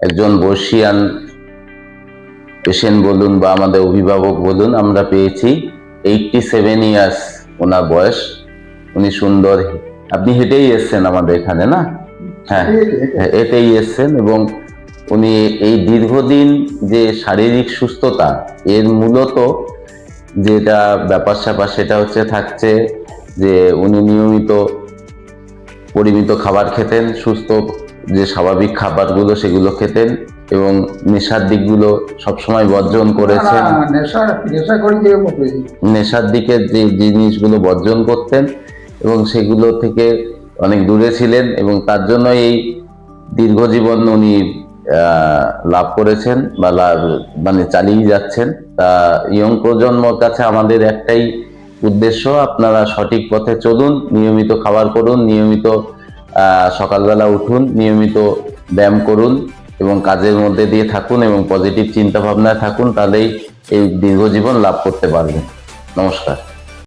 একজন বর্ষিয়ান পেশেন্ট বলুন বা আমাদের অভিভাবক বলুন, আমরা পেয়েছি 87 ইয়ার্স ওনার বয়স। উনি সুন্দর, আপনি হেঁটেই এসছেন আমাদের এখানে না? হ্যাঁ, হেঁটেই এসছেন। এবং উনি এই দীর্ঘদিন যে শারীরিক সুস্থতা, এর মূলত যেটা ব্যাপার স্যাপার সেটা হচ্ছে থাকছে যে উনি নিয়মিত পরিমিত খাবার খেতেন, সুস্থ যে স্বাভাবিক খাবারগুলো সেগুলো খেতেন, এবং নেশার দিকগুলো সবসময় বর্জন করেছেন। নেশার দিকে যে জিনিসগুলো বর্জন করতেন এবং সেগুলো থেকে অনেক দূরে ছিলেন, এবং তার জন্য এই দীর্ঘজীবন উনি লাভ করেছেন বা মানে চালিয়ে যাচ্ছেন। তা ইয়ং প্রজন্মর কাছে আমাদের একটাই উদ্দেশ্য, আপনারা সঠিক পথে চলুন, নিয়মিত খাবার করুন, নিয়মিত সকালবেলা উঠুন, নিয়মিত ব্যায়াম করুন এবং কাজের মধ্যে দিয়ে থাকুন এবং পজিটিভ চিন্তা ভাবনায় থাকুন, তাহলেই এই দীর্ঘজীবন লাভ করতে পারবেন। নমস্কার।